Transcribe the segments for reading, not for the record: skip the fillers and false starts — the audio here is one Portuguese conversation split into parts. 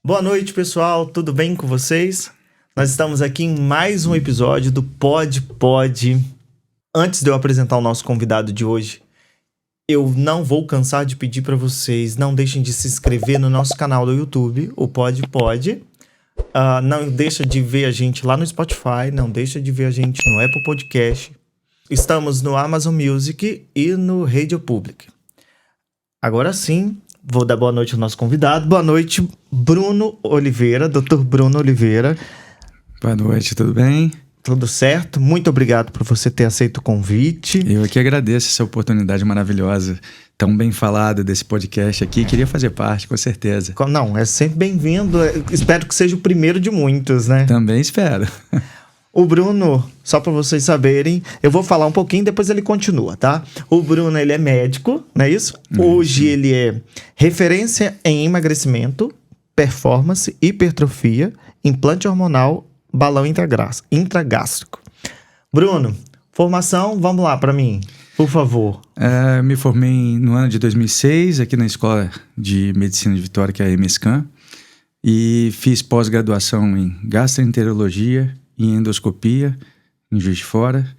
Boa noite, pessoal. Tudo bem com vocês? Nós estamos aqui em mais um episódio do Pode. Antes de eu apresentar o nosso convidado de hoje, eu não vou cansar de pedir para vocês, não deixem de se inscrever no nosso canal do YouTube, o Pode. Não deixa de ver a gente lá no Spotify, não deixa de ver a gente no Apple Podcast. Estamos no Amazon Music e no Radio Public. Agora sim, vou dar boa noite ao nosso convidado. Boa noite, Bruno Oliveira, Dr. Bruno Oliveira. Boa noite, tudo bem? Tudo certo? Muito obrigado por você ter aceito o convite. Eu aqui agradeço essa oportunidade maravilhosa, tão bem falada desse podcast aqui. Queria fazer parte, com certeza. Não, é sempre bem-vindo. Espero que seja o primeiro de muitos, né? Também espero. O Bruno, só para vocês saberem, eu vou falar um pouquinho, depois ele continua, tá? O Bruno, ele é médico, não é isso? Hoje ele é referência em emagrecimento, performance, hipertrofia, implante hormonal, balão intragástrico. Bruno, formação, vamos lá para mim, por favor. Me formei no ano de 2006, aqui na Escola de Medicina de Vitória, que é a EMESCAM, e fiz pós-graduação em gastroenterologia e endoscopia, em Juiz de Fora.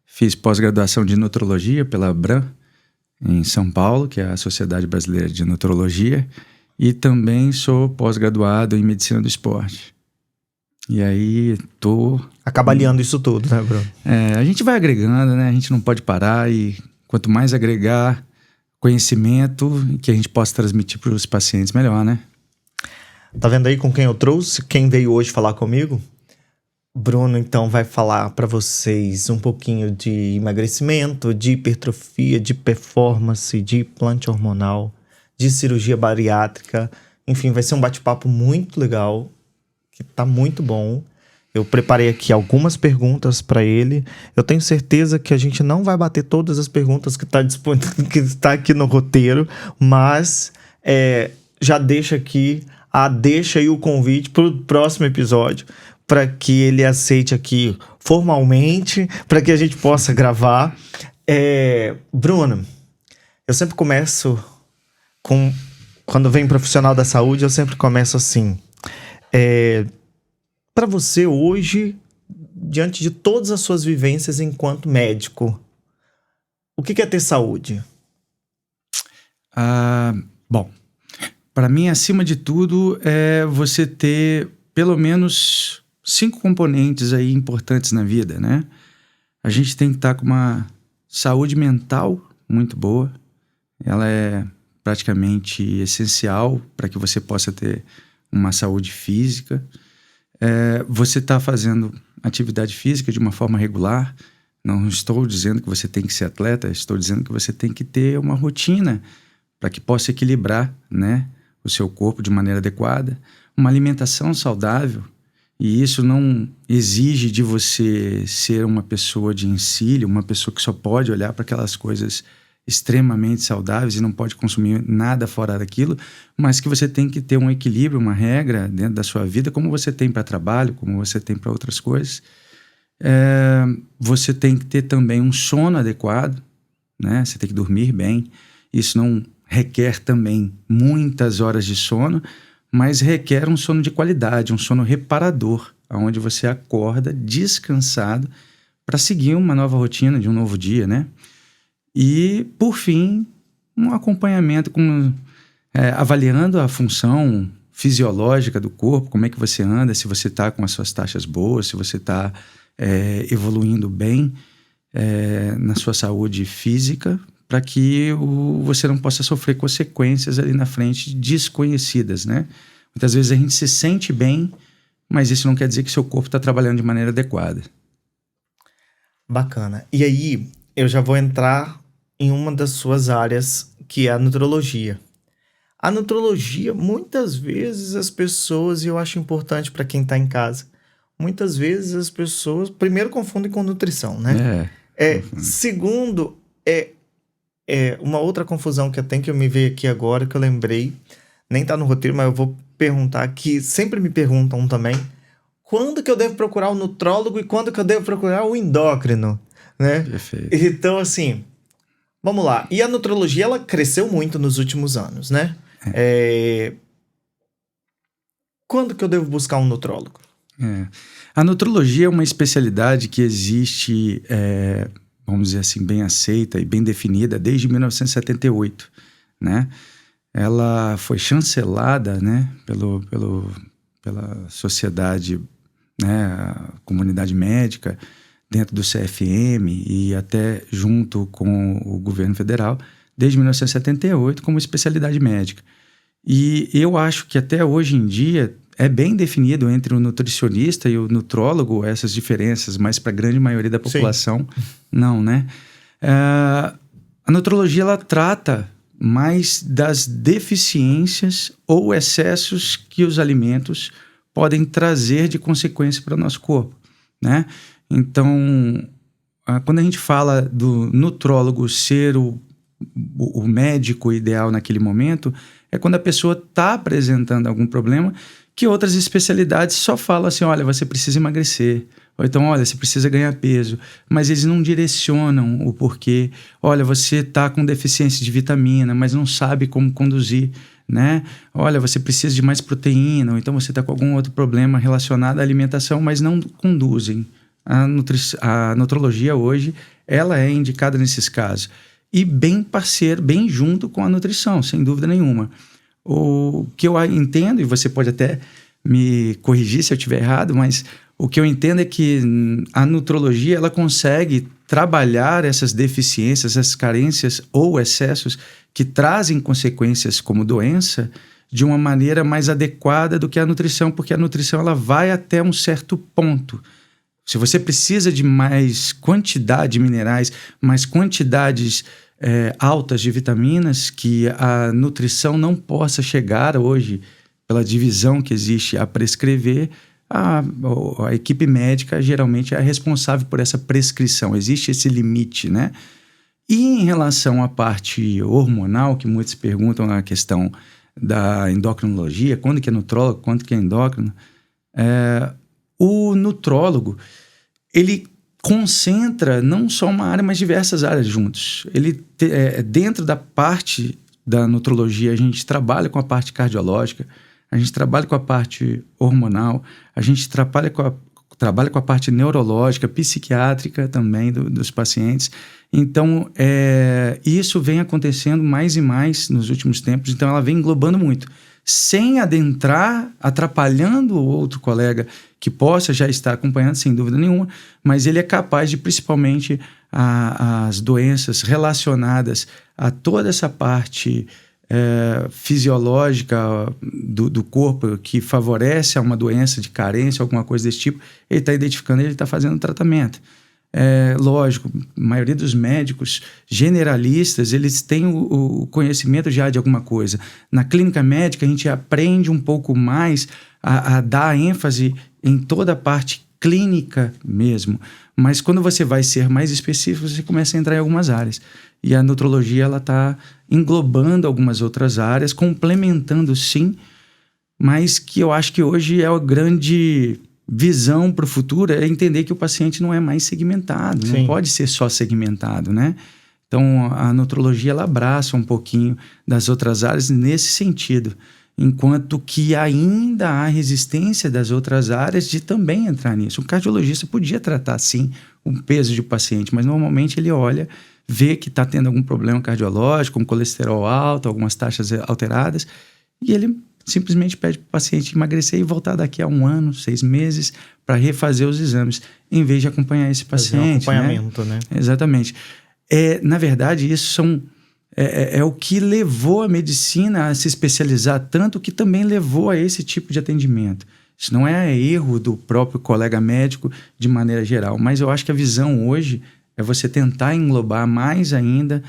Fiz pós-graduação de nutrologia pela ABRAM, em São Paulo, que é a Sociedade Brasileira de Nutrologia, e também sou pós-graduado em Medicina do Esporte. E aí, Acaba aliando isso tudo, né, Bruno? A gente vai agregando, né? A gente não pode parar e quanto mais agregar conhecimento que a gente possa transmitir para os pacientes, melhor, né? Tá vendo aí com quem eu trouxe? Quem veio hoje falar comigo? Bruno, então, vai falar para vocês um pouquinho de emagrecimento, de hipertrofia, de performance, de implante hormonal, de cirurgia bariátrica. Enfim, vai ser um bate-papo muito legal, que tá muito bom. Eu preparei aqui algumas perguntas para ele. Eu tenho certeza que a gente não vai bater todas as perguntas que tá aqui no roteiro, mas já deixa aqui deixa aí o convite pro próximo episódio, para que ele aceite aqui formalmente, para que a gente possa gravar. Bruno, eu sempre começo quando vem profissional da saúde, eu sempre começo assim. Para você hoje, diante de todas as suas vivências enquanto médico, o que é ter saúde? Bom, para mim, acima de tudo, é você ter pelo menos 5 componentes aí importantes na vida, né? A gente tem que estar com uma saúde mental muito boa. Ela é praticamente essencial para que você possa ter uma saúde física. Você está fazendo atividade física de uma forma regular. Não estou dizendo que você tem que ser atleta, estou dizendo que você tem que ter uma rotina para que possa equilibrar, né, o seu corpo de maneira adequada. Uma alimentação saudável. E isso não exige de você ser uma pessoa de ensino, uma pessoa que só pode olhar para aquelas coisas extremamente saudáveis e não pode consumir nada fora daquilo, mas que você tem que ter um equilíbrio, uma regra dentro da sua vida, como você tem para trabalho, como você tem para outras coisas. Você tem que ter também um sono adequado, né? Você tem que dormir bem. Isso não requer também muitas horas de sono, mas requer um sono de qualidade, um sono reparador, onde você acorda descansado para seguir uma nova rotina de um novo dia, né? E, por fim, um acompanhamento avaliando a função fisiológica do corpo, como é que você anda, se você está com as suas taxas boas, se você está evoluindo bem na sua saúde física, para que você não possa sofrer consequências ali na frente desconhecidas, né? Muitas vezes a gente se sente bem, mas isso não quer dizer que seu corpo está trabalhando de maneira adequada. Bacana. E aí, eu já vou entrar em uma das suas áreas, que é a nutrologia. A nutrologia, muitas vezes as pessoas, e eu acho importante para quem está em casa, muitas vezes as pessoas, primeiro, confundem com nutrição, né? Segundo, uma outra confusão que eu tenho, que eu me veio aqui agora, que eu lembrei, nem tá no roteiro, mas eu vou perguntar, que sempre me perguntam também, quando que eu devo procurar o nutrólogo e quando que eu devo procurar o endócrino, né? Perfeito. Então, assim, vamos lá. E a nutrologia, ela cresceu muito nos últimos anos, né? Quando que eu devo buscar um nutrólogo? A nutrologia é uma especialidade que existe, vamos dizer assim, bem aceita e bem definida desde 1978, né? Ela foi chancelada, né, pela sociedade, né, a comunidade médica, dentro do CFM e até junto com o governo federal, desde 1978 como especialidade médica. E eu acho que até hoje em dia é bem definido entre o nutricionista e o nutrólogo essas diferenças, mas para a grande maioria da população, não, né? A nutrologia, ela trata mais das deficiências ou excessos que os alimentos podem trazer de consequência para o nosso corpo, né? Então, quando a gente fala do nutrólogo ser o médico ideal naquele momento, é quando a pessoa está apresentando algum problema que outras especialidades só falam assim, olha, você precisa emagrecer, ou então, olha, você precisa ganhar peso, mas eles não direcionam o porquê. Olha, você está com deficiência de vitamina, mas não sabe como conduzir, né? Olha, você precisa de mais proteína, ou então você está com algum outro problema relacionado à alimentação, mas não conduzem. A nutrologia hoje, ela é indicada nesses casos. E bem parceiro, bem junto com a nutrição, sem dúvida nenhuma. O que eu entendo, e você pode até me corrigir se eu estiver errado, mas o que eu entendo é que a nutrologia, ela consegue trabalhar essas deficiências, essas carências ou excessos que trazem consequências como doença de uma maneira mais adequada do que a nutrição, porque a nutrição, ela vai até um certo ponto. Se você precisa de mais quantidade de minerais, mais quantidades altas de vitaminas que a nutrição não possa chegar hoje, pela divisão que existe a prescrever, a equipe médica geralmente é responsável por essa prescrição. Existe esse limite, né? E em relação à parte hormonal, que muitos perguntam na questão da endocrinologia, quando que é nutrólogo, quando que é endócrino, o nutrólogo, ele concentra não só uma área, mas diversas áreas juntos. Ele, dentro da parte da nutrologia, a gente trabalha com a parte cardiológica, a gente trabalha com a parte hormonal, a gente trabalha com a parte neurológica, psiquiátrica também dos pacientes. Então, isso vem acontecendo mais e mais nos últimos tempos, então ela vem englobando muito, sem adentrar, atrapalhando o outro colega que possa já estar acompanhando, sem dúvida nenhuma, mas ele é capaz de, principalmente, as doenças relacionadas a toda essa parte fisiológica do corpo que favorece a uma doença de carência, alguma coisa desse tipo, ele está identificando, ele está fazendo um tratamento. Lógico, a maioria dos médicos generalistas, eles têm o conhecimento já de alguma coisa. Na clínica médica, a gente aprende um pouco mais a dar ênfase em toda a parte clínica mesmo. Mas quando você vai ser mais específico, você começa a entrar em algumas áreas. E a nutrologia, ela está englobando algumas outras áreas, complementando sim, mas que eu acho que hoje é a grande visão para o futuro, é entender que o paciente não é mais segmentado, não pode ser só segmentado, né? Então, a nutrologia, ela abraça um pouquinho das outras áreas nesse sentido, enquanto que ainda há resistência das outras áreas de também entrar nisso. O cardiologista podia tratar, sim, o peso de paciente, mas normalmente ele olha, vê que está tendo algum problema cardiológico, um colesterol alto, algumas taxas alteradas, e ele simplesmente pede para o paciente emagrecer e voltar daqui a 1 ano, 6 meses, para refazer os exames, em vez de acompanhar esse paciente. Fazer um acompanhamento, né? Exatamente. Na verdade, isso é o que levou a medicina a se especializar tanto, que também levou a esse tipo de atendimento. Isso não é erro do próprio colega médico de maneira geral, mas eu acho que a visão hoje é você tentar englobar mais ainda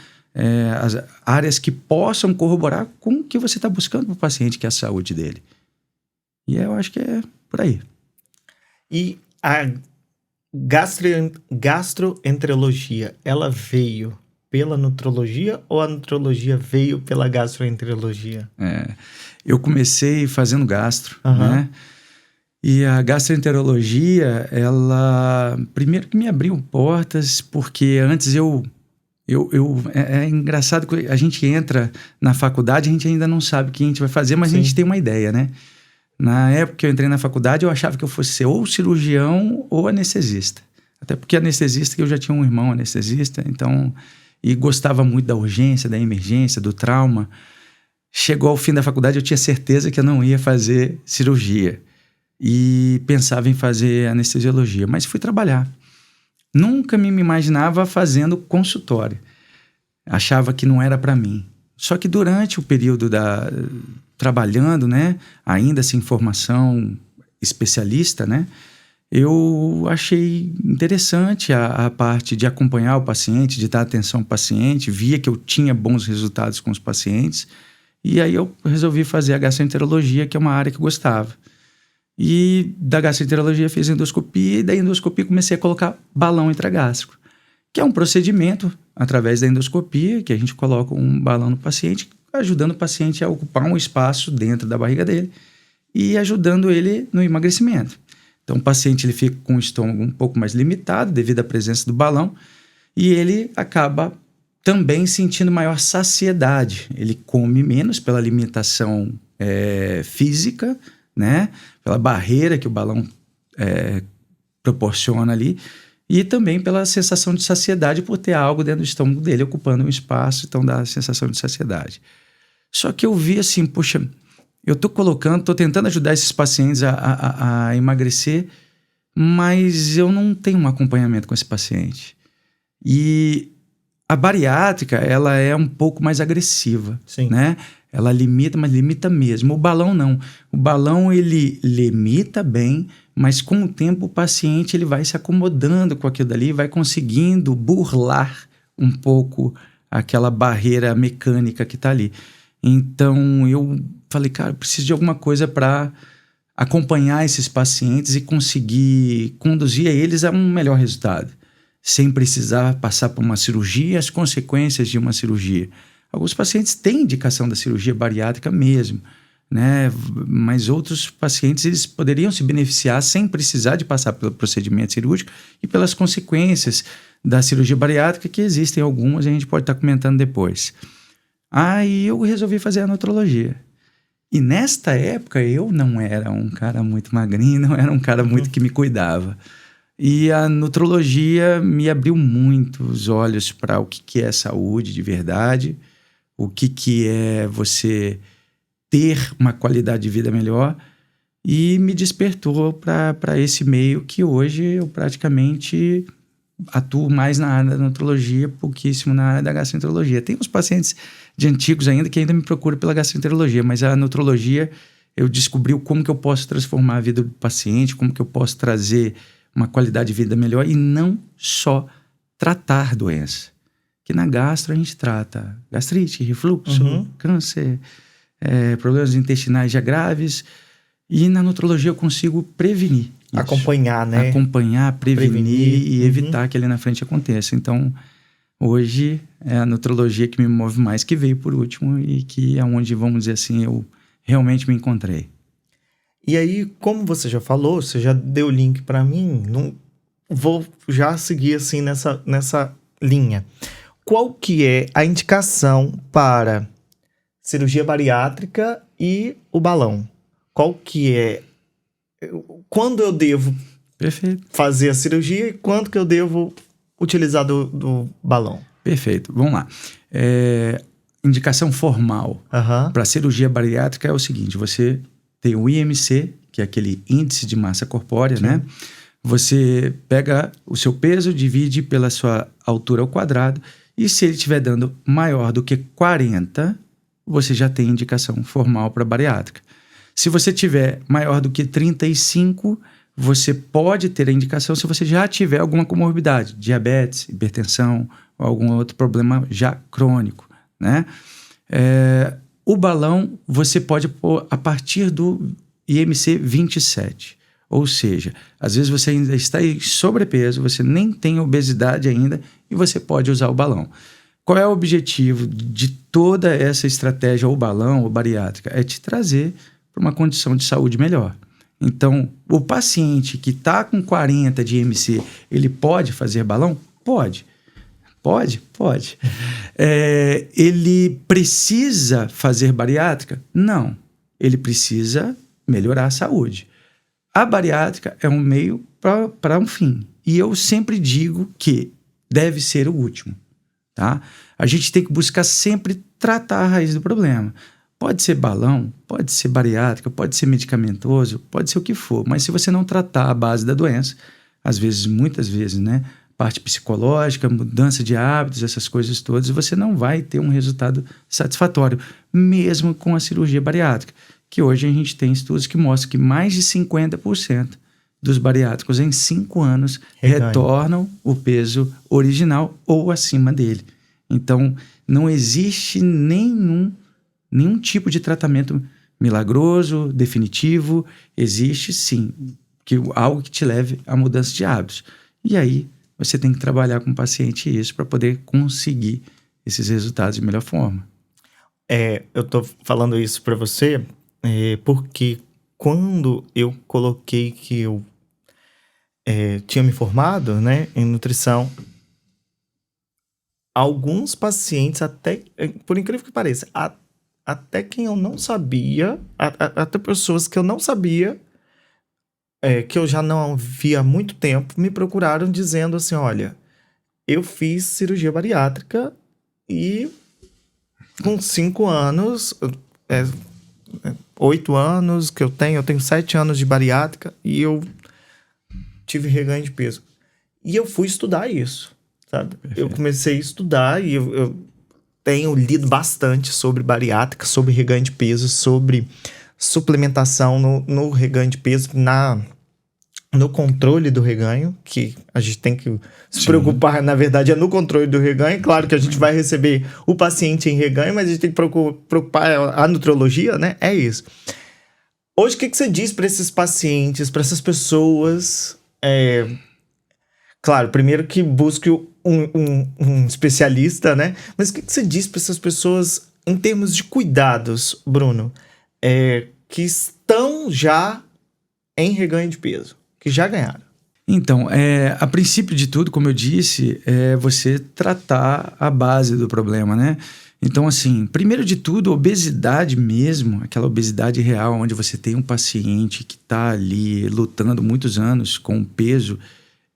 as áreas que possam corroborar com o que você está buscando para o paciente, que é a saúde dele. E eu acho que é por aí. E a gastroenterologia, ela veio pela nutrologia ou a nutrologia veio pela gastroenterologia? Eu comecei fazendo gastro, né? E a gastroenterologia, ela primeiro que me abriu portas, porque antes é engraçado que a gente entra na faculdade, a gente ainda não sabe o que a gente vai fazer, mas a gente tem uma ideia, né? Na época que eu entrei na faculdade, eu achava que eu fosse ser ou cirurgião ou anestesista. Até porque anestesista, eu já tinha um irmão anestesista, então... E gostava muito da urgência, da emergência, do trauma. Chegou ao fim da faculdade, eu tinha certeza que eu não ia fazer cirurgia. E pensava em fazer anestesiologia, mas fui trabalhar. Nunca me imaginava fazendo consultório. Achava que não era para mim. Só que durante o período trabalhando, né, ainda sem formação especialista, né, eu achei interessante a parte de acompanhar o paciente, de dar atenção ao paciente, via que eu tinha bons resultados com os pacientes, e aí eu resolvi fazer a gastroenterologia, que é uma área que eu gostava. E da gastroenterologia fiz endoscopia, e da endoscopia comecei a colocar balão intragástrico, que é um procedimento, através da endoscopia, que a gente coloca um balão no paciente, ajudando o paciente a ocupar um espaço dentro da barriga dele e ajudando ele no emagrecimento. Então, o paciente ele fica com o estômago um pouco mais limitado devido à presença do balão e ele acaba também sentindo maior saciedade. Ele come menos pela limitação física, né? Pela barreira que o balão proporciona ali e também pela sensação de saciedade por ter algo dentro do estômago dele ocupando um espaço, então dá a sensação de saciedade. Só que eu vi assim, poxa... Eu estou tentando ajudar esses pacientes a emagrecer, mas eu não tenho um acompanhamento com esse paciente. E a bariátrica, ela é um pouco mais agressiva, Sim. Né? Ela limita, mas limita mesmo. O balão não. O balão, ele limita bem, mas com o tempo o paciente ele vai se acomodando com aquilo dali, vai conseguindo burlar um pouco aquela barreira mecânica que está ali. Então, eu falei, cara, eu preciso de alguma coisa para acompanhar esses pacientes e conseguir conduzir eles a um melhor resultado, sem precisar passar por uma cirurgia, as consequências de uma cirurgia. Alguns pacientes têm indicação da cirurgia bariátrica mesmo, né? Mas outros pacientes eles poderiam se beneficiar sem precisar de passar pelo procedimento cirúrgico e pelas consequências da cirurgia bariátrica, que existem algumas e a gente pode estar comentando depois. Aí eu resolvi fazer a nutrologia. E nesta época eu não era um cara muito magrinho, não era um cara muito que me cuidava. E a nutrologia me abriu muito os olhos para o que é saúde de verdade, o que é você ter uma qualidade de vida melhor e me despertou para esse meio que hoje eu praticamente atuo mais na área da nutrologia, pouquíssimo na área da gastroenterologia. Tem uns pacientes de antigos ainda que ainda me procuram pela gastroenterologia, mas a nutrologia eu descobri como que eu posso transformar a vida do paciente, como que eu posso trazer uma qualidade de vida melhor e não só tratar doença. Que na gastro a gente trata gastrite, refluxo, câncer, problemas intestinais já graves, e na nutrologia eu consigo prevenir isso. Acompanhar, né? Acompanhar, prevenir e evitar que ali na frente aconteça. Então, hoje é a nutrologia que me move mais, que veio por último e que é onde, vamos dizer assim, eu realmente me encontrei. E aí, como você já falou, você já deu o link para mim, não vou já seguir assim nessa linha. Qual que é a indicação para cirurgia bariátrica e o balão? Qual que é... Quando eu devo fazer a cirurgia e quando que eu devo utilizar do balão? Perfeito, vamos lá. Indicação formal para cirurgia bariátrica é o seguinte, você tem o IMC, que é aquele índice de massa corpórea, né? Você pega o seu peso, divide pela sua altura ao quadrado e se ele estiver dando maior do que 40, você já tem indicação formal para bariátrica. Se você tiver maior do que 35, você pode ter a indicação se você já tiver alguma comorbidade, diabetes, hipertensão ou algum outro problema já crônico, né? O balão você pode pôr a partir do IMC 27. Ou seja, às vezes você ainda está em sobrepeso, você nem tem obesidade ainda e você pode usar o balão. Qual é o objetivo de toda essa estratégia, ou balão ou bariátrica? É te trazer para uma condição de saúde melhor. Então, o paciente que está com 40 de IMC, ele pode fazer balão? Pode. Pode? Pode. Ele precisa fazer bariátrica? Não. Ele precisa melhorar a saúde. A bariátrica é um meio para um fim. E eu sempre digo que deve ser o último, tá? A gente tem que buscar sempre tratar a raiz do problema. Pode ser balão, pode ser bariátrica, pode ser medicamentoso, pode ser o que for. Mas se você não tratar a base da doença, às vezes, muitas vezes, né? Parte psicológica, mudança de hábitos, essas coisas todas, você não vai ter um resultado satisfatório, mesmo com a cirurgia bariátrica, que hoje a gente tem estudos que mostram que mais de 50% dos bariátricos em 5 anos retornam o peso original ou acima dele. Então, não existe nenhum tipo de tratamento milagroso, definitivo. Existe, sim, algo que te leve à mudança de hábitos. E aí, você tem que trabalhar com o paciente isso para poder conseguir esses resultados de melhor forma. Eu tô falando isso para você porque quando eu coloquei que eu tinha me formado, né, em nutrição, alguns pacientes, até, por incrível que pareça, até quem eu não sabia, até pessoas que eu não sabia, que eu já não via há muito tempo, me procuraram dizendo assim, olha, eu fiz cirurgia bariátrica e com 5 anos, 8 anos que eu tenho 7 anos de bariátrica e eu tive reganho de peso. E eu fui estudar isso, sabe? Perfeito. Eu comecei a estudar e eu tenho lido bastante sobre bariátrica, sobre reganho de peso, sobre suplementação no reganho de peso, no controle do reganho, que a gente tem que se preocupar, na verdade, é no controle do reganho. Claro que a gente vai receber o paciente em reganho, mas a gente tem que preocupar a nutrologia, né? É isso. Hoje, o que você diz para esses pacientes, para essas pessoas? Claro, primeiro que busque um especialista, né? Mas o que você diz para essas pessoas em termos de cuidados, Bruno, que estão já em reganho de peso, que já ganharam? Então, a princípio de tudo, como eu disse, é você tratar a base do problema, né? Então, assim, primeiro de tudo, obesidade mesmo, aquela obesidade real, onde você tem um paciente que está ali lutando muitos anos com peso,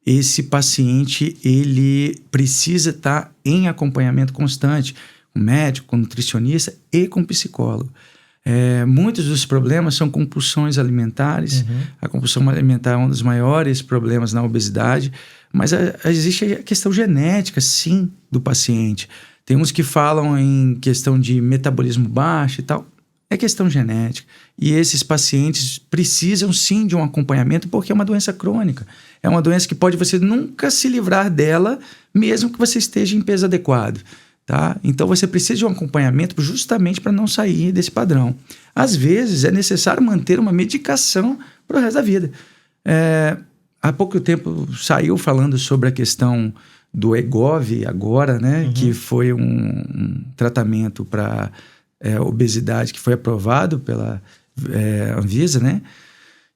esse paciente, ele precisa estar em acompanhamento constante, com médico, com nutricionista e com psicólogo. Muitos dos problemas são compulsões alimentares. A compulsão alimentar é um dos maiores problemas na obesidade, mas existe a questão genética, sim, do paciente. Tem uns que falam em questão de metabolismo baixo e tal. É questão genética. E esses pacientes precisam, sim, de um acompanhamento, porque é uma doença crônica. É uma doença que pode você nunca se livrar dela, mesmo que você esteja em peso adequado. Tá? Então você precisa de um acompanhamento justamente para não sair desse padrão. Às vezes é necessário manter uma medicação para o resto da vida. Há pouco tempo saiu falando sobre a questão do Wegovy agora, né? Que foi um tratamento para obesidade que foi aprovado pela Anvisa, né?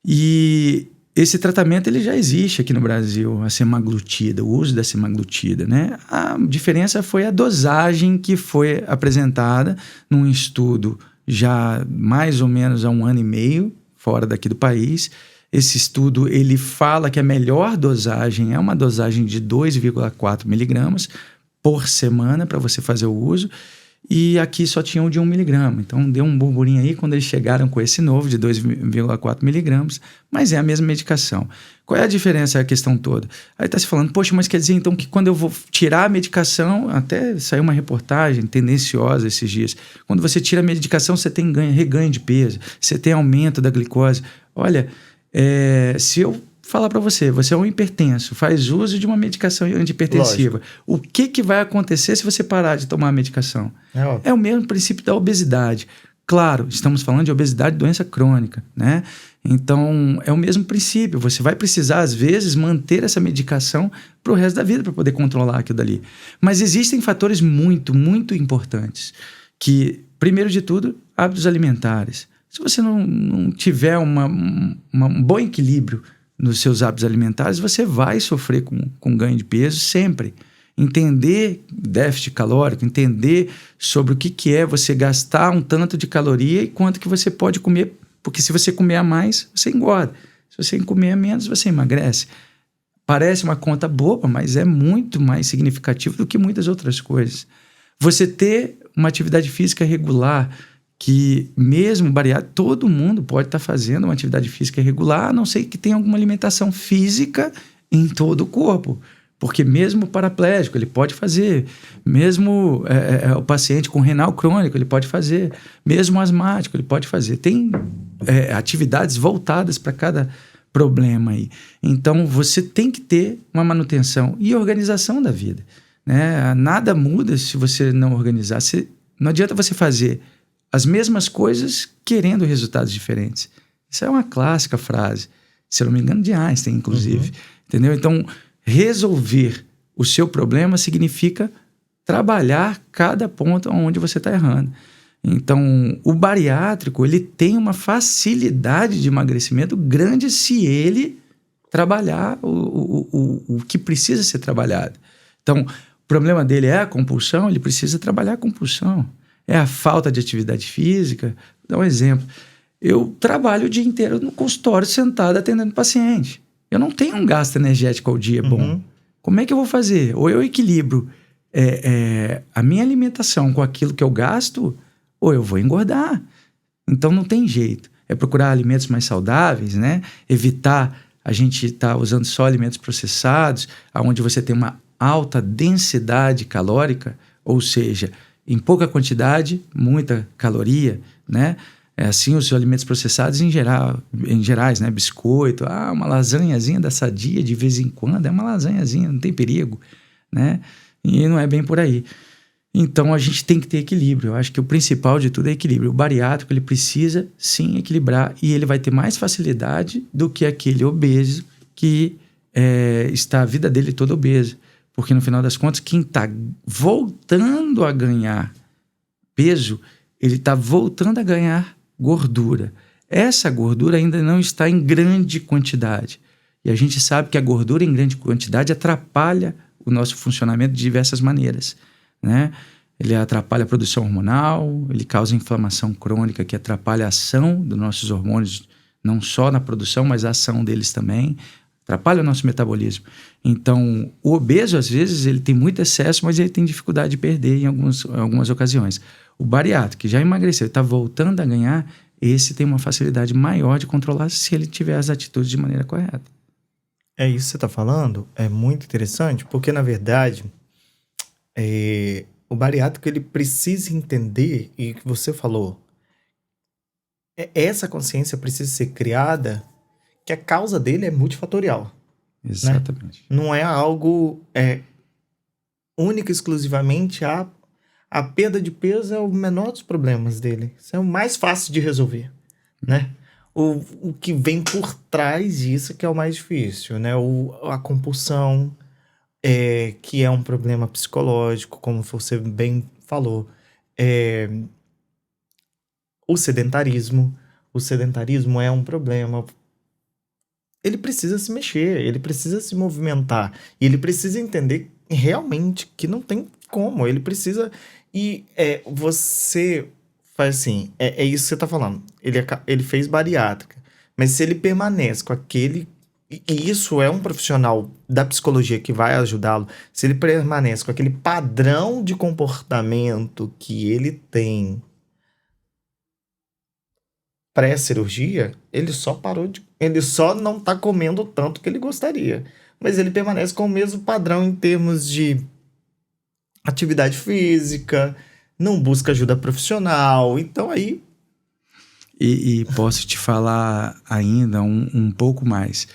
E esse tratamento ele já existe aqui no Brasil, a semaglutida, o uso da semaglutida, né? A diferença foi a dosagem que foi apresentada num estudo já mais ou menos há 1 ano e meio, fora daqui do país. Esse estudo ele fala que a melhor dosagem é uma dosagem de 2,4 miligramas por semana para você fazer o uso. E aqui só tinha um de 1 miligrama. Então deu um burburinho aí quando eles chegaram com esse novo de 2,4 miligramas, mas é a mesma medicação. Qual é a diferença, a questão toda? Aí está se falando, poxa, mas quer dizer então que quando eu vou tirar a medicação, até saiu uma reportagem tendenciosa esses dias, quando você tira a medicação você tem reganho de peso, você tem aumento da glicose. Olha, se eu falar para você, você é um hipertenso, faz uso de uma medicação antihipertensiva. Lógico. O que vai acontecer se você parar de tomar a medicação? É o mesmo princípio da obesidade. Claro, estamos falando de obesidade, doença crônica, né? Então, é o mesmo princípio. Você vai precisar, às vezes, manter essa medicação para o resto da vida para poder controlar aquilo dali. Mas existem fatores muito, muito importantes que, primeiro de tudo, hábitos alimentares. Se você não tiver um bom equilíbrio nos seus hábitos alimentares, você vai sofrer com ganho de peso sempre. Entender déficit calórico, entender sobre o que é você gastar um tanto de caloria e quanto que você pode comer Porque se você comer a mais, você engorda. Se você comer a menos, você emagrece. Parece uma conta boba, mas é muito mais significativo do que muitas outras coisas. Você ter uma atividade física regular, que mesmo bariátrico, todo mundo pode estar fazendo uma atividade física regular, a não ser que tenha alguma alimentação física em todo o corpo. Porque mesmo o paraplégico, ele pode fazer. Mesmo o paciente com renal crônico, ele pode fazer. Mesmo o asmático, ele pode fazer. Tem atividades voltadas para cada problema aí. Então, você tem que ter uma manutenção e organização da vida, né? Nada muda se você não organizar. Não adianta você fazer as mesmas coisas querendo resultados diferentes. Isso é uma clássica frase, se eu não me engano, de Einstein, inclusive. Entendeu? Então, resolver o seu problema significa trabalhar cada ponto onde você está errando. Então, o bariátrico, ele tem uma facilidade de emagrecimento grande se ele trabalhar o que precisa ser trabalhado. Então, o problema dele é a compulsão, ele precisa trabalhar a compulsão. É a falta de atividade física. Vou dar um exemplo. Eu trabalho o dia inteiro no consultório sentado atendendo paciente. Eu não tenho um gasto energético ao dia bom. Como é que eu vou fazer? Ou eu equilibro a minha alimentação com aquilo que eu gasto, ou eu vou engordar. Então não tem jeito. É procurar alimentos mais saudáveis, né? Evitar a gente estar usando só alimentos processados, onde você tem uma alta densidade calórica, ou seja, em pouca quantidade, muita caloria, né? Assim, os alimentos processados em gerais, né? Biscoito, uma lasanhazinha da Sadia de vez em quando, é uma lasanhazinha, não tem perigo, né? E não é bem por aí. Então, a gente tem que ter equilíbrio. Eu acho que o principal de tudo é equilíbrio. O bariátrico, ele precisa, sim, equilibrar e ele vai ter mais facilidade do que aquele obeso que está a vida dele toda obesa. Porque, no final das contas, quem está voltando a ganhar peso, ele está voltando a ganhar gordura. Essa gordura ainda não está em grande quantidade. E a gente sabe que a gordura em grande quantidade atrapalha o nosso funcionamento de diversas maneiras, né? Ele atrapalha a produção hormonal, ele causa inflamação crônica que atrapalha a ação dos nossos hormônios, não só na produção, mas a ação deles também, atrapalha o nosso metabolismo. Então, o obeso, às vezes, ele tem muito excesso, mas ele tem dificuldade de perder em algumas ocasiões. O bariátrico, que já emagreceu e está voltando a ganhar, esse tem uma facilidade maior de controlar se ele tiver as atitudes de maneira correta. É isso que você está falando, é muito interessante, porque, na verdade, o bariátrico, ele precisa entender, e o que você falou, essa consciência precisa ser criada, que a causa dele é multifatorial. Exatamente. Né? Não é algo única e exclusivamente a perda de peso é o menor dos problemas dele. Isso é o mais fácil de resolver, né? O que vem por trás disso que é o mais difícil, né? A compulsão, que é um problema psicológico, como você bem falou. O sedentarismo. O sedentarismo é um problema. Ele precisa se mexer, ele precisa se movimentar. E ele precisa entender realmente que não tem como. Ele precisa... E você faz assim, é isso que você está falando. Ele fez bariátrica. Mas se ele permanece com aquele... E isso é um profissional da psicologia que vai ajudá-lo. Se ele permanece com aquele padrão de comportamento que ele tem pré-cirurgia, ele só não tá comendo tanto que ele gostaria. Mas ele permanece com o mesmo padrão em termos de atividade física, não busca ajuda profissional. Então aí... E posso te falar ainda um pouco mais.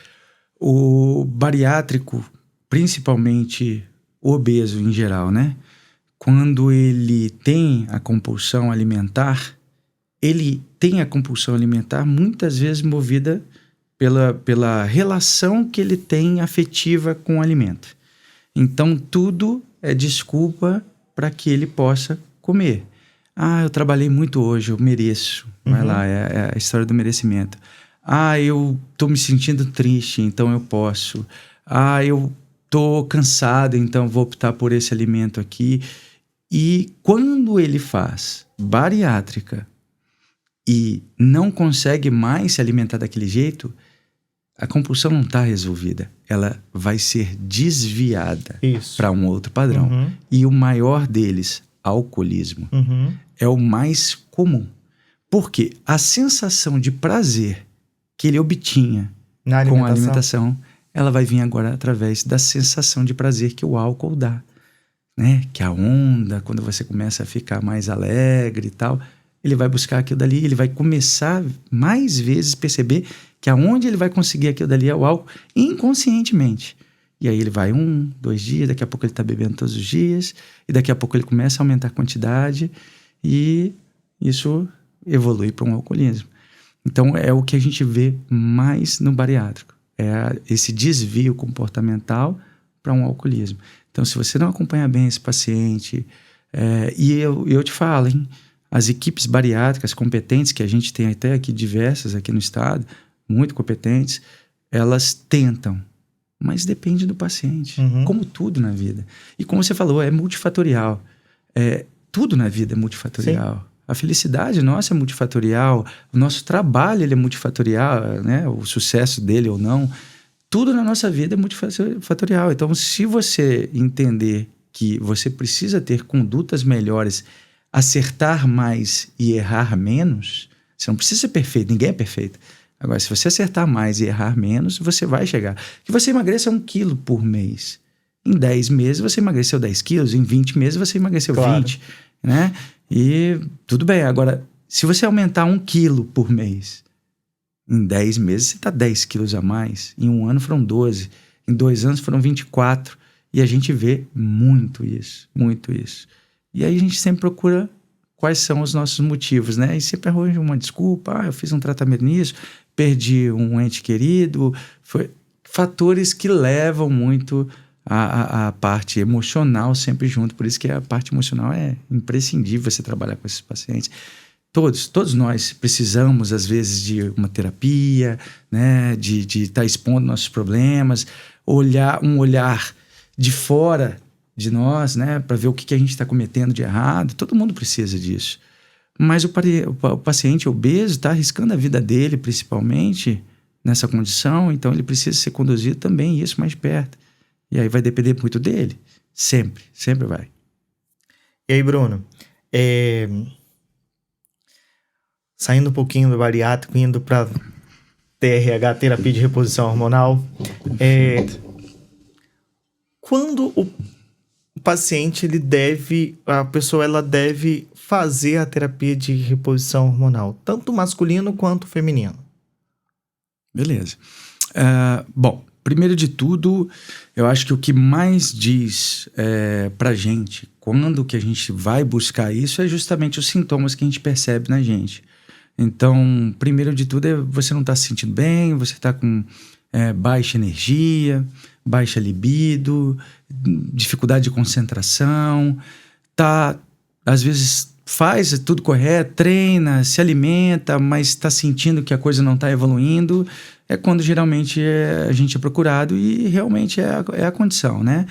O bariátrico, principalmente o obeso em geral, né? Quando ele tem a compulsão alimentar, ele tem a compulsão alimentar muitas vezes movida pela relação que ele tem afetiva com o alimento. Então, tudo é desculpa para que ele possa comer. Eu trabalhei muito hoje, eu mereço. Vai lá, é a história do merecimento. Eu tô me sentindo triste, então eu posso. Eu tô cansado, então vou optar por esse alimento aqui. E quando ele faz bariátrica e não consegue mais se alimentar daquele jeito, a compulsão não está resolvida. Ela vai ser desviada para um outro padrão. Uhum. E o maior deles, alcoolismo, é o mais comum. Porque a sensação de prazer que ele obtinha com a alimentação, ela vai vir agora através da sensação de prazer que o álcool dá. Né? Que a onda, quando você começa a ficar mais alegre e tal, ele vai buscar aquilo dali, ele vai começar mais vezes perceber que aonde ele vai conseguir aquilo dali é o álcool inconscientemente. E aí ele vai 1, 2 dias, daqui a pouco ele está bebendo todos os dias, e daqui a pouco ele começa a aumentar a quantidade, e isso evolui para um alcoolismo. Então é o que a gente vê mais no bariátrico, é esse desvio comportamental para um alcoolismo. Então se você não acompanha bem esse paciente, e eu te falo, hein, as equipes bariátricas competentes, que a gente tem até aqui diversas aqui no estado, muito competentes, elas tentam, mas depende do paciente, como tudo na vida. E como você falou, é multifatorial. Tudo na vida é multifatorial. Sim. A felicidade nossa é multifatorial, o nosso trabalho ele é multifatorial, né? O sucesso dele ou não, tudo na nossa vida é multifatorial. Então, se você entender que você precisa ter condutas melhores, acertar mais e errar menos, você não precisa ser perfeito, ninguém é perfeito. Agora, se você acertar mais e errar menos, você vai chegar. Que você emagreça 1 quilo por mês. Em 10 meses você emagreceu 10 quilos, em 20 meses você emagreceu 20, né? E tudo bem. Agora, se você aumentar 1 quilo por mês, em 10 meses você está 10 quilos a mais. Em 1 ano foram 12. Em 2 anos foram 24. E a gente vê muito isso, muito isso. E aí a gente sempre procura quais são os nossos motivos, né? E sempre arranja uma desculpa, eu fiz um tratamento nisso, perdi um ente querido, foi fatores que levam muito a parte emocional sempre junto, por isso que a parte emocional é imprescindível você trabalhar com esses pacientes. Todos nós precisamos, às vezes, de uma terapia, né? De estar expondo nossos problemas, um olhar de fora de nós, né? Para ver o que a gente está cometendo de errado, todo mundo precisa disso. Mas o paciente obeso está arriscando a vida dele, principalmente nessa condição, então ele precisa ser conduzido também, isso mais de perto. E aí vai depender muito dele, sempre vai. E aí, Bruno, saindo um pouquinho do bariátrico, indo para TRH, terapia de reposição hormonal, quando o paciente a pessoa ela deve fazer a terapia de reposição hormonal, tanto masculino quanto feminino? Beleza. Bom, primeiro de tudo, eu acho que o que mais diz pra gente, quando que a gente vai buscar isso, é justamente os sintomas que a gente percebe na gente. Então, primeiro de tudo, você não está se sentindo bem, você está com baixa energia, baixa libido, dificuldade de concentração, às vezes faz tudo correto, treina, se alimenta, mas está sentindo que a coisa não está evoluindo, é quando geralmente a gente é procurado e realmente é a condição, né?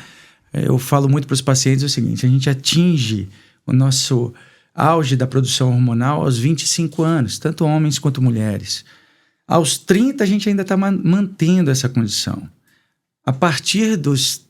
Eu falo muito para os pacientes o seguinte, a gente atinge o nosso auge da produção hormonal aos 25 anos, tanto homens quanto mulheres. Aos 30 a gente ainda está mantendo essa condição. A partir dos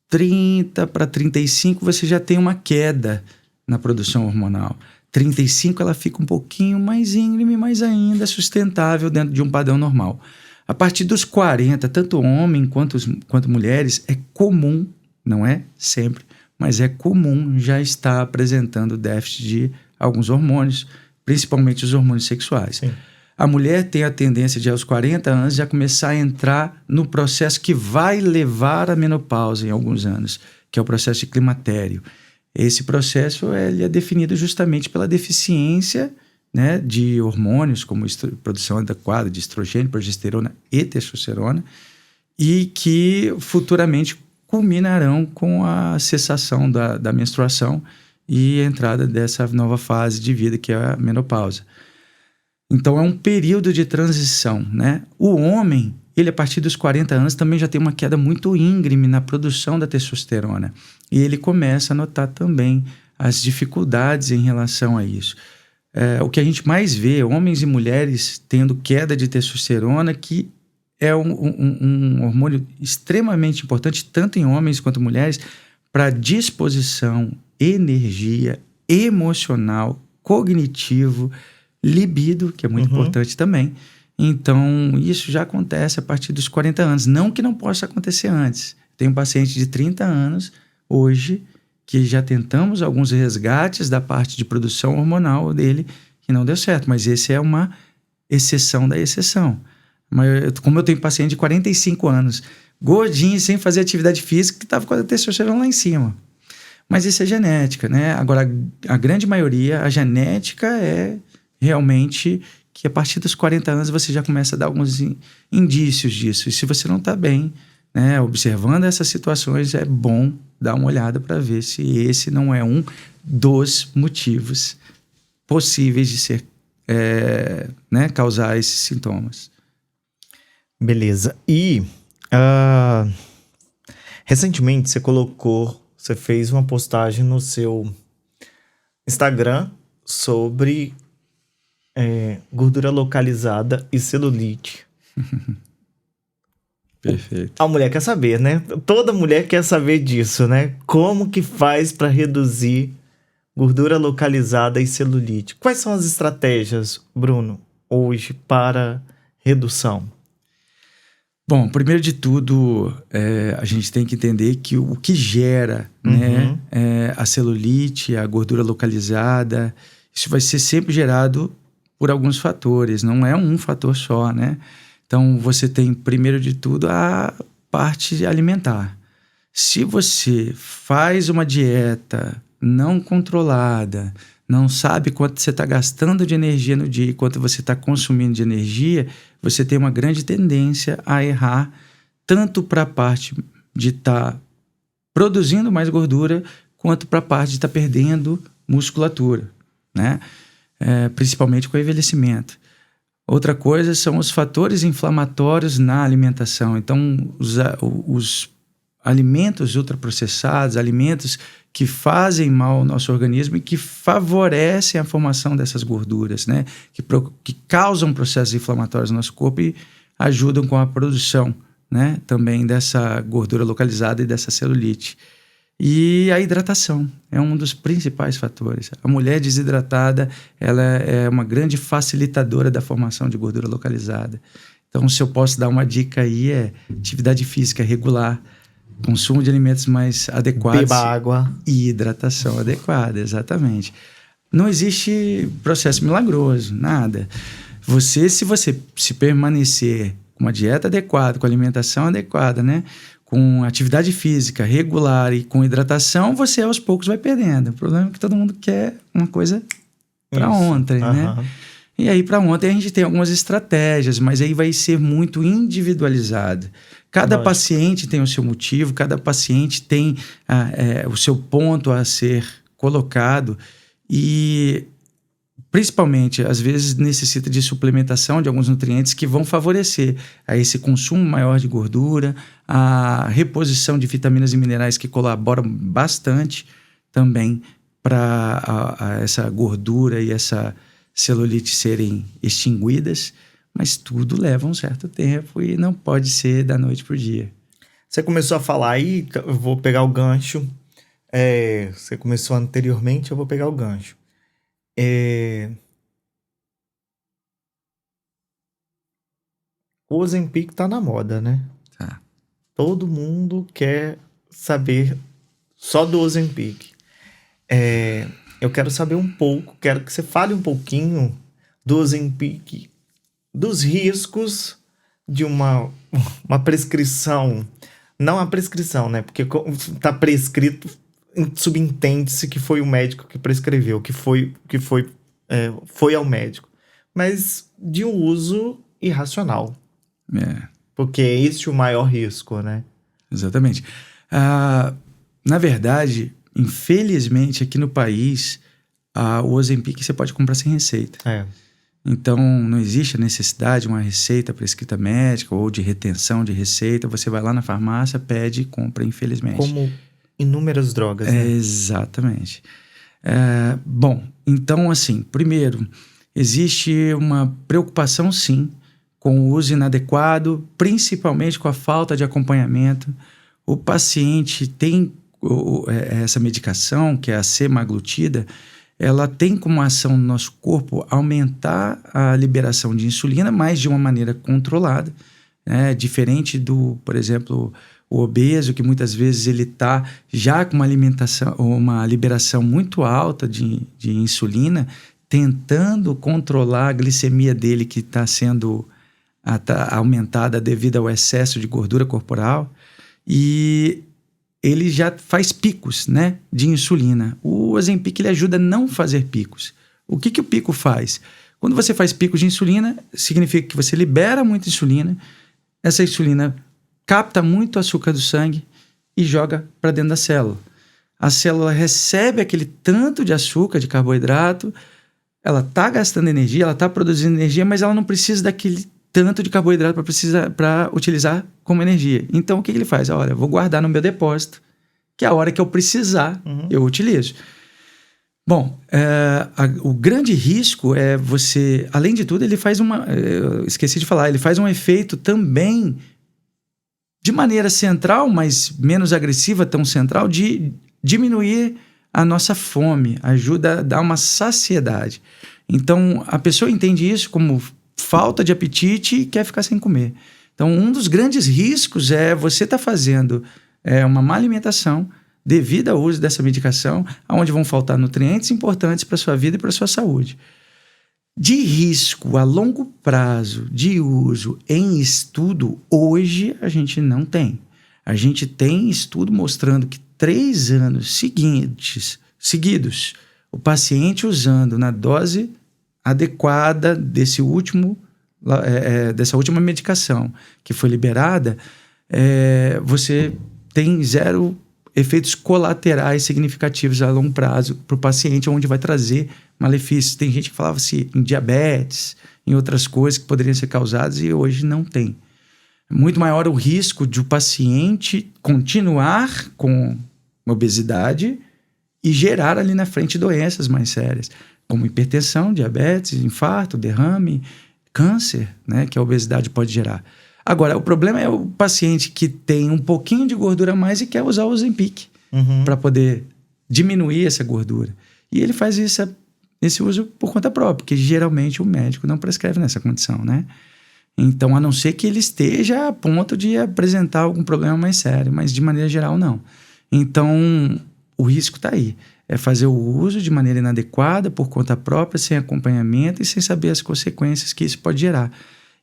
30 para 35 você já tem uma queda na produção hormonal. 35 ela fica um pouquinho mais íngreme, mas ainda sustentável dentro de um padrão normal. A partir dos 40, tanto homem quanto mulheres, é comum, não é sempre, mas é comum já estar apresentando déficit de alguns hormônios, principalmente os hormônios sexuais. Sim. A mulher tem a tendência de, aos 40 anos, já começar a entrar no processo que vai levar à menopausa em alguns anos, que é o processo de climatério. Esse processo ele é definido justamente pela deficiência, né, de hormônios, como produção adequada de estrogênio, progesterona e testosterona, e que futuramente culminarão com a cessação da menstruação e a entrada dessa nova fase de vida, que é a menopausa. Então é um período de transição, né? O homem, ele a partir dos 40 anos também já tem uma queda muito íngreme na produção da testosterona. E ele começa a notar também as dificuldades em relação a isso. o que a gente mais vê, homens e mulheres tendo queda de testosterona, que é um hormônio extremamente importante, tanto em homens quanto mulheres, para disposição, energia, emocional, cognitivo, libido, que é muito importante também. Então, isso já acontece a partir dos 40 anos. Não que não possa acontecer antes. Tem um paciente de 30 anos, hoje, que já tentamos alguns resgates da parte de produção hormonal dele, que não deu certo. Mas esse é uma exceção da exceção. Como eu tenho paciente de 45 anos, gordinho, sem fazer atividade física, que estava com a testosterona lá em cima. Mas isso é genética, né? Agora, a grande maioria, a genética é realmente que a partir dos 40 anos você já começa a dar alguns indícios disso. E se você não está bem, né, observando essas situações, é bom dar uma olhada para ver se esse não é um dos motivos possíveis de ser, né, causar esses sintomas. Beleza. E recentemente você fez uma postagem no seu Instagram sobre gordura localizada e celulite. Perfeito. A mulher quer saber, né? Toda mulher quer saber disso, né? Como que faz para reduzir gordura localizada e celulite? Quais são as estratégias, Bruno, hoje para redução? Bom, primeiro de tudo, a gente tem que entender que o que gera, né, a celulite, a gordura localizada, isso vai ser sempre gerado por alguns fatores, não é um fator só, né? Então, você tem, primeiro de tudo, a parte alimentar. Se você faz uma dieta não controlada, não sabe quanto você está gastando de energia no dia e quanto você está consumindo de energia, você tem uma grande tendência a errar, tanto para a parte de estar produzindo mais gordura, quanto para a parte de estar perdendo musculatura, né? Principalmente com o envelhecimento. Outra coisa são os fatores inflamatórios na alimentação. Então, os alimentos ultraprocessados, alimentos que fazem mal ao nosso organismo e que favorecem a formação dessas gorduras, né? Que causam processos inflamatórios no nosso corpo e ajudam com a produção, né, também dessa gordura localizada e dessa celulite. E a hidratação é um dos principais fatores. A mulher desidratada, ela é uma grande facilitadora da formação de gordura localizada. Então, se eu posso dar uma dica aí, atividade física regular, consumo de alimentos mais adequados. Beba água. E hidratação adequada, exatamente. Não existe processo milagroso, nada. Se você permanecer com uma dieta adequada, com alimentação adequada, né, com atividade física regular e com hidratação, você aos poucos vai perdendo. O problema é que todo mundo quer uma coisa para ontem, né? E aí para ontem a gente tem algumas estratégias, mas aí vai ser muito individualizado. Cada paciente tem o seu motivo, cada paciente tem o seu ponto a ser colocado e principalmente, às vezes, necessita de suplementação de alguns nutrientes que vão favorecer a esse consumo maior de gordura, a reposição de vitaminas e minerais que colaboram bastante também para essa gordura e essa celulite serem extinguidas, mas tudo leva um certo tempo e não pode ser da noite para o dia. Você começou a falar aí, eu vou pegar o gancho. Você começou anteriormente, eu vou pegar o gancho. O Ozempic tá na moda, né? Tá. Todo mundo quer saber só do Ozempic. Eu quero saber um pouco, quero que você fale um pouquinho do Ozempic, dos riscos de uma prescrição. Não a prescrição, né? Porque tá prescrito, subentende-se que foi o médico que prescreveu, que foi ao médico. Mas de um uso irracional. Porque é esse o maior risco, né? Exatamente. Na verdade, infelizmente, aqui no país, o Ozempic você pode comprar sem receita. Então, não existe a necessidade de uma receita prescrita médica ou de retenção de receita. Você vai lá na farmácia, pede e compra, infelizmente. Como inúmeras drogas, né? Exatamente. Bom, então assim, primeiro, existe uma preocupação sim com o uso inadequado, principalmente com a falta de acompanhamento. O paciente tem essa medicação, que é a semaglutida, ela tem como ação no nosso corpo aumentar a liberação de insulina, mas de uma maneira controlada, né? Diferente do, por exemplo, o obeso, que muitas vezes ele está já com uma liberação muito alta de insulina, tentando controlar a glicemia dele, que está sendo aumentada devido ao excesso de gordura corporal, e ele já faz picos, né, de insulina. O Ozempic ele ajuda a não fazer picos. O que o pico faz? Quando você faz picos de insulina, significa que você libera muita insulina, essa insulina capta muito açúcar do sangue e joga para dentro da célula. A célula recebe aquele tanto de açúcar, de carboidrato, ela está gastando energia, ela está produzindo energia, mas ela não precisa daquele tanto de carboidrato para utilizar como energia. Então, o que ele faz? Olha, eu vou guardar no meu depósito, que a hora que eu precisar, eu utilizo. Bom, o grande risco é você... Além de tudo, ele faz esqueci de falar, ele faz um efeito também de maneira central, mas menos agressiva, tão central, de diminuir a nossa fome, ajuda a dar uma saciedade. Então, a pessoa entende isso como falta de apetite e quer ficar sem comer. Então, um dos grandes riscos é você estar fazendo uma má alimentação devido ao uso dessa medicação, onde vão faltar nutrientes importantes para a sua vida e para a sua saúde. De risco a longo prazo de uso em estudo, hoje a gente não tem. A gente tem estudo mostrando que 3 anos seguidos, o paciente usando na dose adequada dessa última medicação que foi liberada, você tem 0 efeitos colaterais significativos a longo prazo para o paciente, onde vai trazer malefícios. Tem gente que falava assim, em diabetes, em outras coisas que poderiam ser causadas e hoje não tem. Muito maior o risco de o paciente continuar com obesidade e gerar ali na frente doenças mais sérias, como hipertensão, diabetes, infarto, derrame, câncer, né, que a obesidade pode gerar. Agora, o problema é o paciente que tem um pouquinho de gordura a mais e quer usar o Ozempic para poder diminuir essa gordura. E ele faz esse uso por conta própria, porque geralmente o médico não prescreve nessa condição, né? Então, a não ser que ele esteja a ponto de apresentar algum problema mais sério, mas de maneira geral, não. Então, o risco está aí. É fazer o uso de maneira inadequada, por conta própria, sem acompanhamento e sem saber as consequências que isso pode gerar.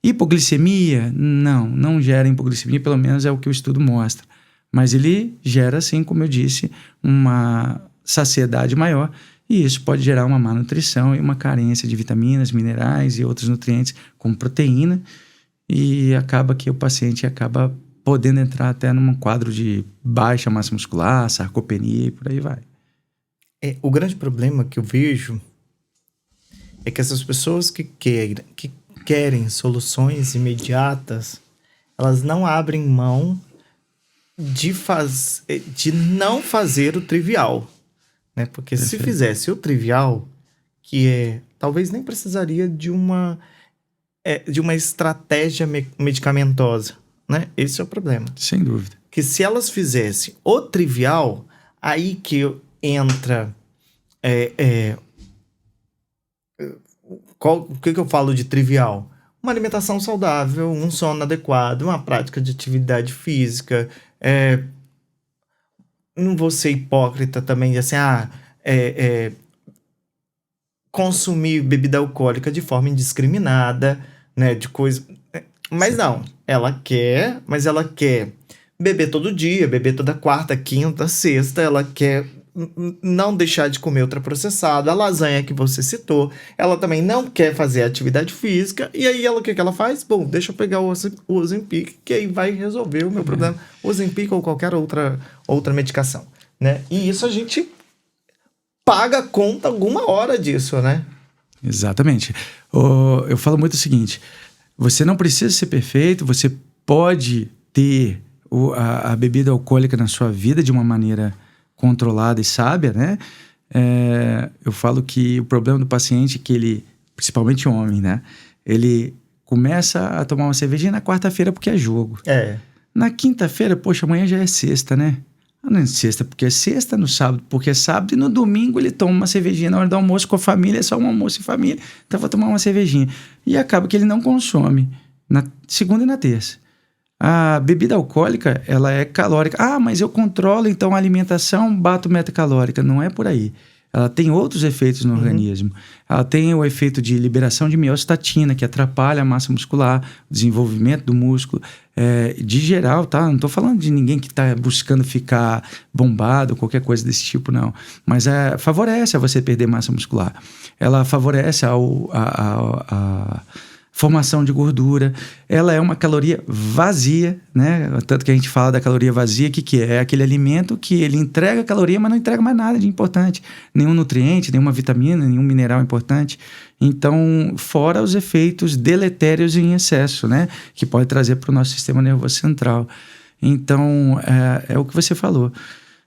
Hipoglicemia? Não gera hipoglicemia, pelo menos é o que o estudo mostra. Mas ele gera, sim, como eu disse, uma saciedade maior, e isso pode gerar uma má nutrição e uma carência de vitaminas, minerais e outros nutrientes, como proteína, e acaba que o paciente acaba podendo entrar até num quadro de baixa massa muscular, sarcopenia e por aí vai. O grande problema que eu vejo é que essas pessoas que querem soluções imediatas, elas não abrem mão de não fazer o trivial, né? Porque se fizesse o trivial, talvez nem precisaria de uma estratégia medicamentosa, né? Esse é o problema. Sem dúvida. Que se elas fizessem o trivial, aí que entra... o que eu falo de trivial? Uma alimentação saudável, um sono adequado, uma prática de atividade física. Não vou ser hipócrita também de assim, consumir bebida alcoólica de forma indiscriminada, né, de coisa... Mas não, ela quer beber todo dia, beber toda quarta, quinta, sexta, ela quer não deixar de comer ultraprocessado, a lasanha que você citou, ela também não quer fazer atividade física, e aí o que ela faz? Bom, deixa eu pegar o Ozempic, que aí vai resolver o meu problema. Ozempic ou qualquer outra medicação, né? E isso a gente paga a conta alguma hora disso, né? Exatamente. Eu falo muito o seguinte, você não precisa ser perfeito, você pode ter a bebida alcoólica na sua vida de uma maneira controlada e sábia, né? Eu falo que o problema do paciente é que ele, principalmente homem, né? Ele começa a tomar uma cervejinha na quarta-feira porque é jogo. Na quinta-feira, poxa, amanhã já é sexta, né? Não é sexta porque é sexta, no sábado porque é sábado, e no domingo ele toma uma cervejinha na hora do almoço com a família, é só um almoço em família, então vou tomar uma cervejinha. E acaba que ele não consome na segunda e na terça. A bebida alcoólica, ela é calórica. Ah, mas eu controlo então a alimentação, bato meta calórica. Não é por aí. Ela tem outros efeitos no organismo. Ela tem o efeito de liberação de miostatina, que atrapalha a massa muscular, o desenvolvimento do músculo. De geral, tá? Não estou falando de ninguém que está buscando ficar bombado, qualquer coisa desse tipo, não. Mas favorece a você perder massa muscular. Ela favorece a formação de gordura. Ela é uma caloria vazia, né? Tanto que a gente fala da caloria vazia, que é aquele alimento que ele entrega caloria, mas não entrega mais nada de importante. Nenhum nutriente, nenhuma vitamina, nenhum mineral importante. Então, fora os efeitos deletérios em excesso, né? Que pode trazer para o nosso sistema nervoso central. Então, é o que você falou.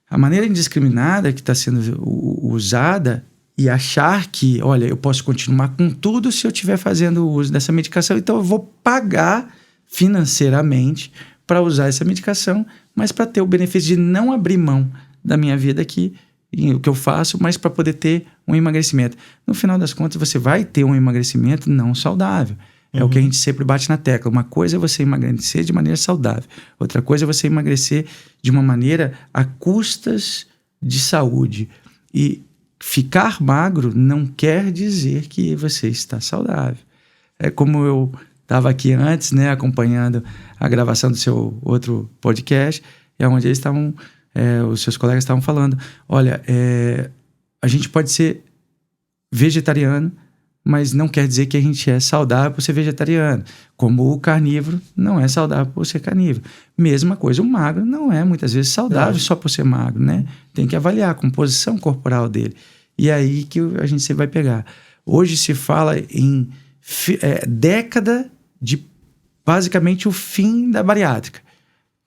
A maneira indiscriminada que está sendo usada e achar que, olha, eu posso continuar com tudo se eu estiver fazendo o uso dessa medicação, então eu vou pagar financeiramente para usar essa medicação, mas para ter o benefício de não abrir mão da minha vida aqui, o que eu faço, mas para poder ter um emagrecimento. No final das contas, você vai ter um emagrecimento não saudável. É o que a gente sempre bate na tecla. Uma coisa é você emagrecer de maneira saudável, outra coisa é você emagrecer de uma maneira a custas de saúde. E ficar magro não quer dizer que você está saudável. É como eu estava aqui antes, né, acompanhando a gravação do seu outro podcast, e onde eles estavam, os seus colegas estavam falando, olha, a gente pode ser vegetariano, mas não quer dizer que a gente é saudável por ser vegetariano. Como o carnívoro não é saudável por ser carnívoro. Mesma coisa, o magro não é muitas vezes saudável só por ser magro, né? Tem que avaliar a composição corporal dele. E é aí que a gente vai pegar. Hoje se fala em década de basicamente o fim da bariátrica. O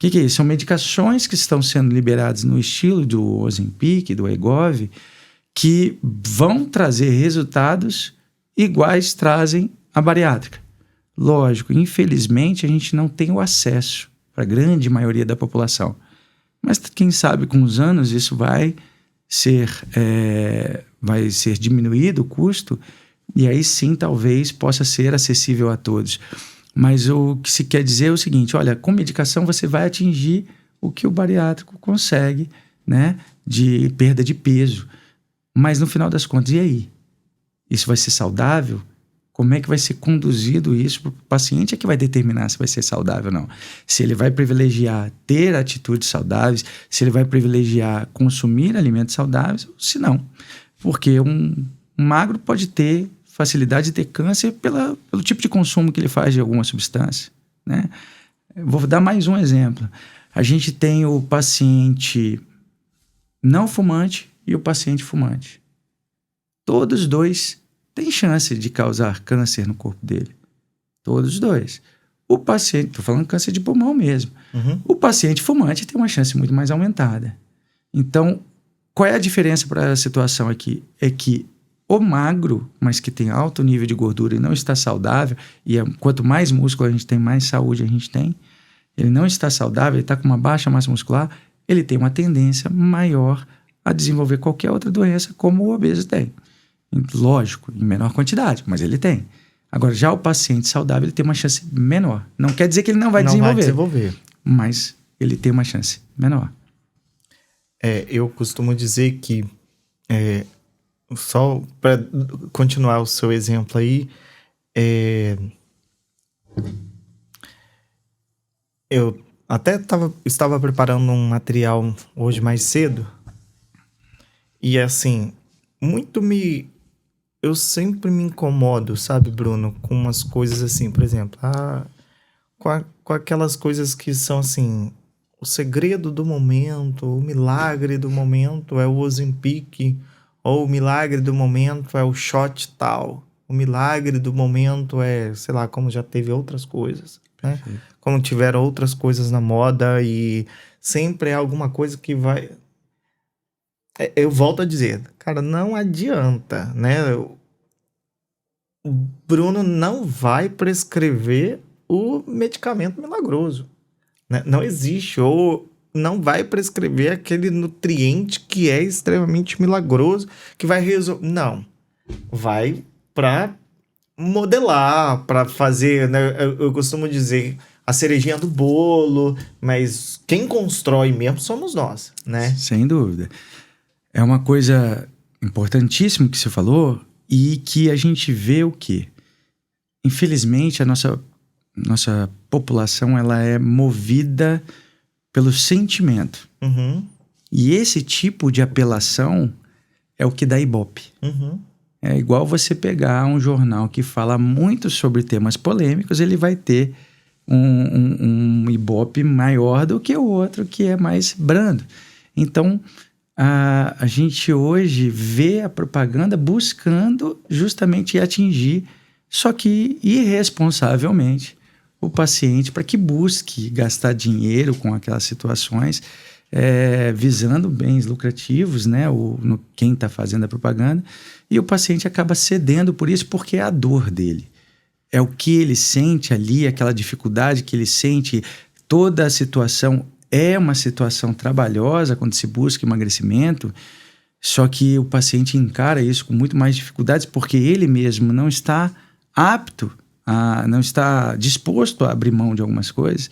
que é isso? São medicações que estão sendo liberadas no estilo do Ozempic, do Wegovy, que vão trazer resultados iguais trazem a bariátrica. Lógico, infelizmente a gente não tem o acesso para a grande maioria da população. Mas quem sabe com os anos isso vai ser diminuído o custo, e aí sim talvez possa ser acessível a todos. Mas o que se quer dizer é o seguinte, olha, com medicação você vai atingir o que o bariátrico consegue, né, de perda de peso. Mas no final das contas, e aí? Isso vai ser saudável? Como é que vai ser conduzido isso para o paciente? É que vai determinar se vai ser saudável ou não. Se ele vai privilegiar ter atitudes saudáveis, se ele vai privilegiar consumir alimentos saudáveis, ou se não. Porque um magro pode ter facilidade de ter câncer pelo tipo de consumo que ele faz de alguma substância, né? Eu vou dar mais um exemplo. A gente tem o paciente não fumante e o paciente fumante. Todos os dois têm chance de causar câncer no corpo dele. Todos os dois. O paciente, estou falando câncer de pulmão mesmo. O paciente fumante tem uma chance muito mais aumentada. Então, qual é a diferença para a situação aqui? É que o magro, mas que tem alto nível de gordura e não está saudável, e quanto mais músculo a gente tem, mais saúde a gente tem, ele não está saudável, ele está com uma baixa massa muscular, ele tem uma tendência maior a desenvolver qualquer outra doença, como o obeso tem. Lógico, em menor quantidade, mas ele tem. Agora, já o paciente saudável, ele tem uma chance menor. Não quer dizer que ele não vai desenvolver, mas ele tem uma chance menor. Eu costumo dizer que, só para continuar o seu exemplo aí, eu até estava preparando um material hoje mais cedo, e assim, eu sempre me incomodo, sabe, Bruno, com umas coisas assim, por exemplo, com aquelas coisas que são assim, o segredo do momento, o milagre do momento é o Ozempic, ou o milagre do momento é o shot tal, o milagre do momento é, sei lá, como já teve outras coisas, né? Como tiveram outras coisas na moda, e sempre é alguma coisa que vai... Eu volto a dizer, cara, não adianta, né? O Bruno não vai prescrever o medicamento milagroso, né? Não existe, ou não vai prescrever aquele nutriente que é extremamente milagroso, que vai resolver. Não. Vai para modelar, para fazer, né? Eu costumo dizer a cerejinha do bolo, mas quem constrói mesmo somos nós, né? Sem dúvida. É uma coisa importantíssima que você falou e que a gente vê o quê? Infelizmente, a nossa população ela é movida pelo sentimento. Uhum. E esse tipo de apelação é o que dá ibope. Uhum. É igual você pegar um jornal que fala muito sobre temas polêmicos, ele vai ter um ibope maior do que o outro que é mais brando. Então, a gente hoje vê a propaganda buscando justamente atingir, só que irresponsavelmente, o paciente para que busque gastar dinheiro com aquelas situações, visando bens lucrativos, né? Quem está fazendo a propaganda, e o paciente acaba cedendo por isso porque é a dor dele. É o que ele sente ali, aquela dificuldade que ele sente, toda a situação é uma situação trabalhosa quando se busca emagrecimento, só que o paciente encara isso com muito mais dificuldades porque ele mesmo não está apto, não está disposto a abrir mão de algumas coisas.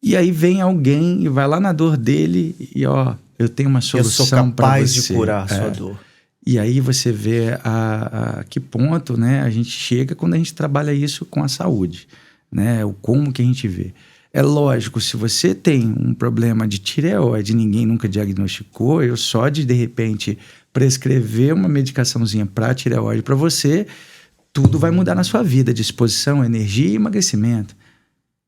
E aí vem alguém e vai lá na dor dele e eu tenho uma solução para você. Eu sou capaz de curar a sua dor. E aí você vê a que ponto, né, a gente chega quando a gente trabalha isso com a saúde, né? O como que a gente vê. É lógico, se você tem um problema de tireoide, ninguém nunca diagnosticou, eu só de repente prescrever uma medicaçãozinha para tireoide para você, tudo vai mudar na sua vida, disposição, energia e emagrecimento.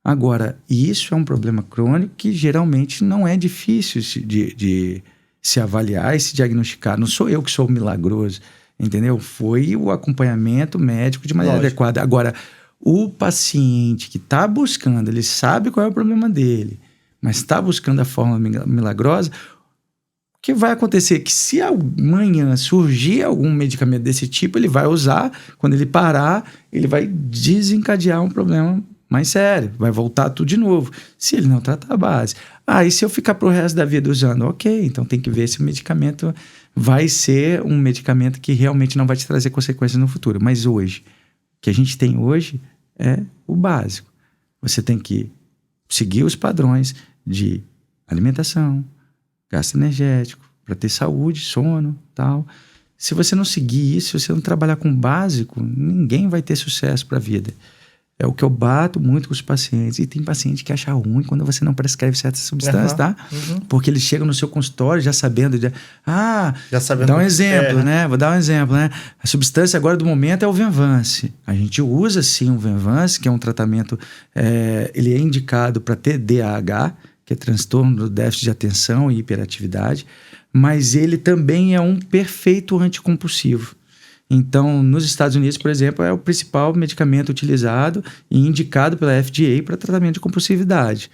Agora, isso é um problema crônico que geralmente não é difícil de se avaliar e se diagnosticar. Não sou eu que sou milagroso, entendeu? Foi o acompanhamento médico de maneira adequada. Agora, o paciente que está buscando, ele sabe qual é o problema dele, mas está buscando a forma milagrosa, o que vai acontecer é que se amanhã surgir algum medicamento desse tipo, ele vai usar, quando ele parar, ele vai desencadear um problema mais sério, vai voltar tudo de novo, se ele não tratar a base. E se eu ficar pro resto da vida usando? Ok, então tem que ver se o medicamento vai ser um medicamento que realmente não vai te trazer consequências no futuro. Mas hoje, o que a gente tem hoje é o básico. Você tem que seguir os padrões de alimentação, gasto energético, para ter saúde, sono, tal. Se você não seguir isso, se você não trabalhar com o básico, ninguém vai ter sucesso para a vida. É o que eu bato muito com os pacientes. E tem paciente que acha ruim quando você não prescreve certas substâncias, tá? Porque eles chegam no seu consultório já sabendo. Já sabendo. Dá um exemplo, né? Vou dar um exemplo, né? A substância agora do momento é o Venvance. A gente usa sim o Venvance, que é um tratamento. Ele é indicado para TDAH, que é transtorno do déficit de atenção e hiperatividade. Mas ele também é um perfeito anticompulsivo. Então, nos Estados Unidos, por exemplo, é o principal medicamento utilizado e indicado pela FDA para tratamento de compulsividade.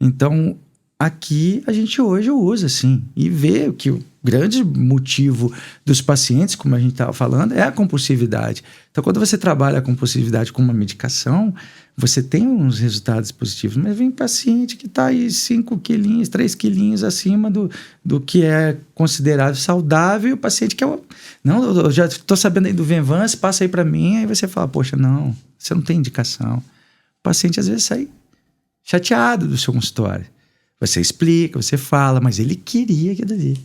Então, aqui a gente hoje usa, sim, e vê que o grande motivo dos pacientes, como a gente estava falando, é a compulsividade. Então, quando você trabalha a compulsividade com uma medicação, você tem uns resultados positivos, mas vem paciente que está aí 5 quilinhos, 3 quilinhos acima do que é considerado saudável, e o paciente que não, eu já estou sabendo aí do Venvance, passa aí para mim, aí você fala, poxa, não, você não tem indicação. O paciente às vezes sai chateado do seu consultório. Você explica, você fala, mas ele queria aquilo dali,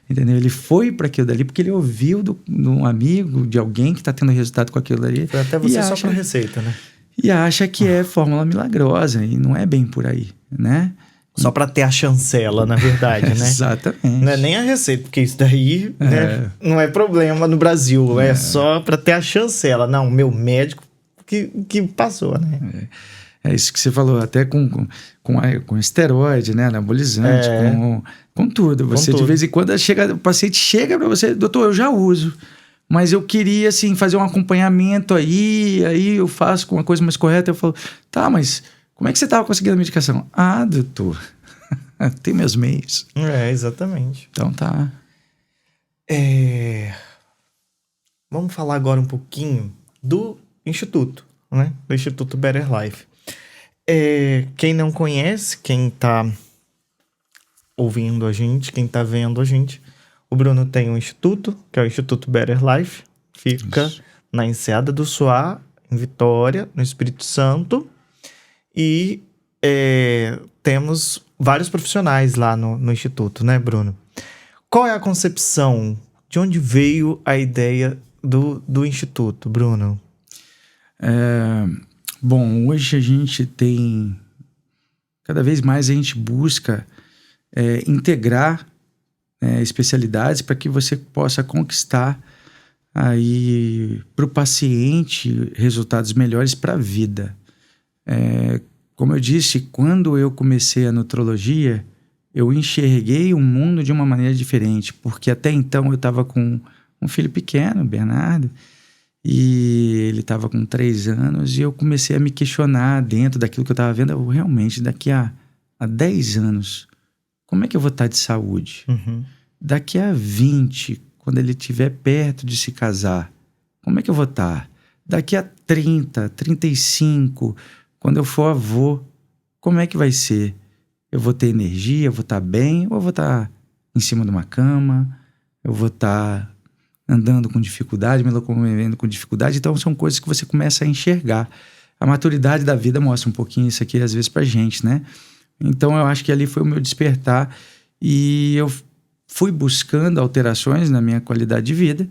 entendeu? Ele foi para aquilo dali porque ele ouviu de um amigo, de alguém que está tendo resultado com aquilo dali. Foi até você só para receita, né? E acha que é fórmula milagrosa, e não é bem por aí, né? Só para ter a chancela, na verdade, né? Exatamente. Não é nem a receita, porque isso daí né, não é problema no Brasil, é só para ter a chancela. Não, meu médico que passou, né? É isso que você falou, até com esteroide, né? Anabolizante, com tudo. Você, de vez em quando, o paciente chega para você, doutor, eu já uso, mas eu queria, assim, fazer um acompanhamento aí eu faço com uma coisa mais correta. Eu falo, tá, mas como é que você estava conseguindo a medicação? Doutor, tem meus meios. Exatamente. Então tá. Vamos falar agora um pouquinho do Instituto, né? Do Instituto Better Life. Quem não conhece, quem tá ouvindo a gente, quem tá vendo a gente, o Bruno tem um instituto, que é o Instituto Better Life. Fica na Enseada do Suá, em Vitória, no Espírito Santo. E temos vários profissionais lá no Instituto, né, Bruno? Qual é a concepção? De onde veio a ideia do Instituto, Bruno? Bom, hoje a gente tem... Cada vez mais a gente busca integrar especialidades para que você possa conquistar aí para o paciente resultados melhores para a vida. Como eu disse, quando eu comecei a nutrologia, eu enxerguei o mundo de uma maneira diferente, porque até então eu estava com um filho pequeno, Bernardo, e ele estava com 3 anos, e eu comecei a me questionar dentro daquilo que eu estava vendo. Realmente, daqui a 10 anos, como é que eu vou estar de saúde? Uhum. Daqui a 20, quando ele estiver perto de se casar, como é que eu vou estar? Daqui a 30, 35, quando eu for avô, como é que vai ser? Eu vou ter energia, eu vou estar bem, ou eu vou estar em cima de uma cama, eu vou estar andando com dificuldade, me locomovendo com dificuldade. Então são coisas que você começa a enxergar. A maturidade da vida mostra um pouquinho isso aqui às vezes pra gente, né? Então eu acho que ali foi o meu despertar, e eu fui buscando alterações na minha qualidade de vida,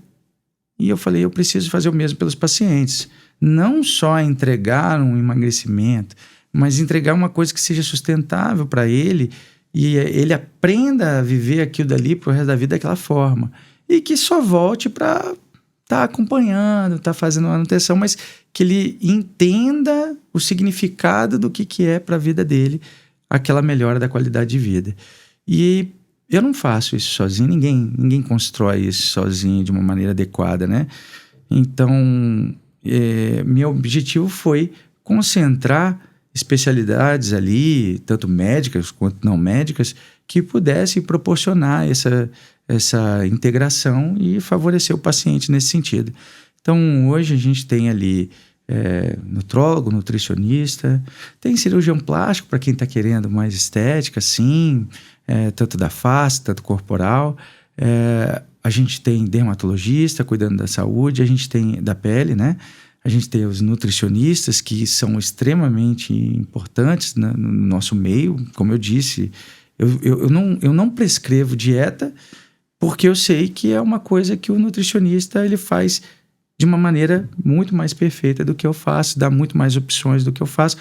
e eu falei, eu preciso fazer o mesmo pelos pacientes. Não só entregar um emagrecimento, mas entregar uma coisa que seja sustentável para ele, e ele aprenda a viver aquilo dali pro resto da vida daquela forma. E que só volte para estar acompanhando, estar fazendo manutenção, mas que ele entenda o significado do que é para a vida dele, aquela melhora da qualidade de vida. E eu não faço isso sozinho, ninguém constrói isso sozinho de uma maneira adequada, né? Então, meu objetivo foi concentrar especialidades ali, tanto médicas quanto não médicas, que pudessem proporcionar essa integração e favorecer o paciente nesse sentido. Então, hoje a gente tem ali nutrólogo, nutricionista, tem cirurgião plástico para quem está querendo mais estética, sim, tanto da face, tanto corporal. A gente tem dermatologista cuidando da saúde, a gente tem da pele, né? A gente tem os nutricionistas, que são extremamente importantes no nosso meio. Como eu disse, eu não prescrevo dieta, porque eu sei que é uma coisa que o nutricionista ele faz de uma maneira muito mais perfeita do que eu faço, dá muito mais opções do que eu faço,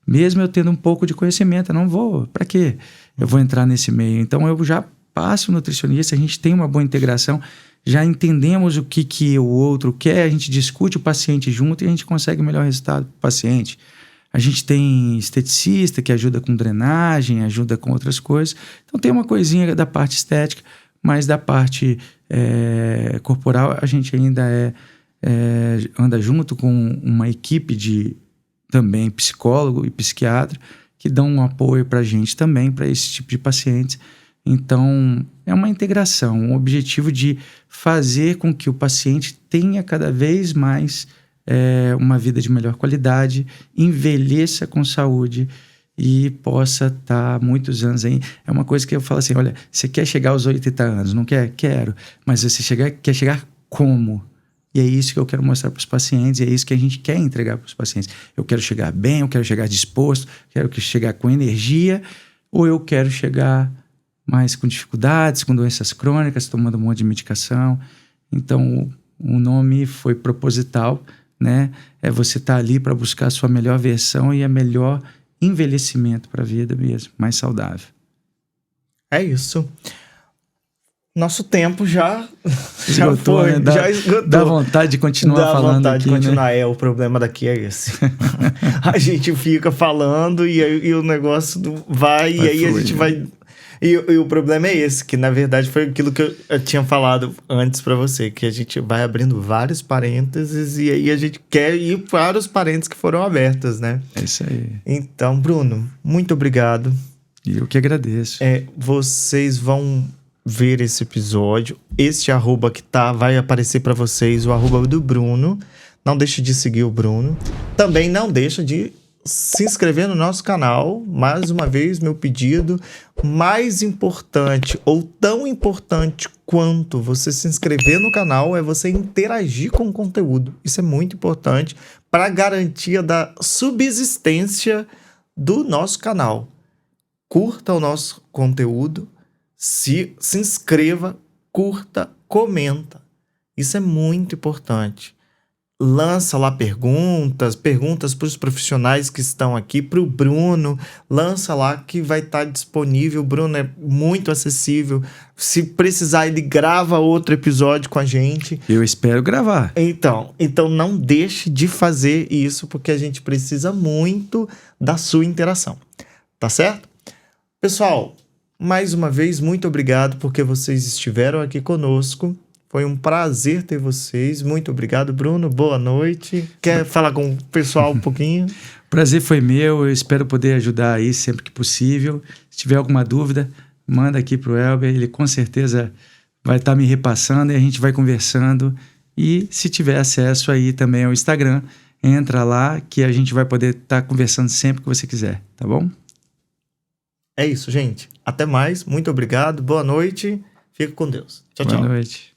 mesmo eu tendo um pouco de conhecimento. Eu não vou, para quê? Eu vou entrar nesse meio. Então eu já passo o nutricionista, a gente tem uma boa integração, já entendemos o que o outro quer, a gente discute o paciente junto e a gente consegue o melhor resultado para o paciente. A gente tem esteticista que ajuda com drenagem, ajuda com outras coisas. Então tem uma coisinha da parte estética, mas da parte corporal a gente ainda anda junto com uma equipe de também psicólogo e psiquiatra que dão um apoio para a gente também, para esse tipo de pacientes. Então, é uma integração, um objetivo de fazer com que o paciente tenha cada vez mais uma vida de melhor qualidade, envelheça com saúde e possa estar muitos anos aí. É uma coisa que eu falo assim, olha, você quer chegar aos 80 anos, não quer? Quero. Mas você quer chegar como? E é isso que eu quero mostrar para os pacientes, e é isso que a gente quer entregar para os pacientes. Eu quero chegar bem, eu quero chegar disposto, quero chegar com energia, ou eu quero chegar mais com dificuldades, com doenças crônicas, tomando um monte de medicação. Então, o nome foi proposital, né? Você estar ali para buscar a sua melhor versão e a melhor envelhecimento para a vida mesmo, mais saudável. É isso. Nosso tempo já esgotou, foi, né? já esgotou. Dá vontade de continuar falando aqui, Dá vontade de continuar, né? O problema daqui é esse. A gente fica falando e o negócio vai e aí fluir, a gente né? vai... E o problema é esse, que na verdade foi aquilo que eu tinha falado antes pra você, que a gente vai abrindo vários parênteses e aí a gente quer ir para os parênteses que foram abertos, né? É isso aí. Então, Bruno, muito obrigado. E eu que agradeço. Vocês vão ver esse episódio. Este arroba que vai aparecer para vocês, o arroba do Bruno. Não deixe de seguir o Bruno. Também não deixa de se inscrever no nosso canal. Mais uma vez, meu pedido. Mais importante, ou tão importante quanto você se inscrever no canal, é você interagir com o conteúdo. Isso é muito importante para a garantia da subsistência do nosso canal. Curta o nosso conteúdo, se inscreva, curta, comenta. Isso é muito importante. Lança lá perguntas para os profissionais que estão aqui, para o Bruno, lança lá que vai estar disponível. O Bruno é muito acessível. Se precisar, ele grava outro episódio com a gente. Eu espero gravar. Então não deixe de fazer isso, porque a gente precisa muito da sua interação. Tá certo? Pessoal, mais uma vez, muito obrigado porque vocês estiveram aqui conosco. Foi um prazer ter vocês. Muito obrigado, Bruno. Boa noite. Quer falar com o pessoal um pouquinho? Prazer foi meu. Eu espero poder ajudar aí sempre que possível. Se tiver alguma dúvida, manda aqui pro Elber. Ele com certeza vai estar me repassando e a gente vai conversando. E se tiver acesso aí também ao Instagram, entra lá que a gente vai poder estar conversando sempre que você quiser, tá bom? É isso, gente. Até mais. Muito obrigado. Boa noite. Fica com Deus. Tchau, tchau. Boa noite.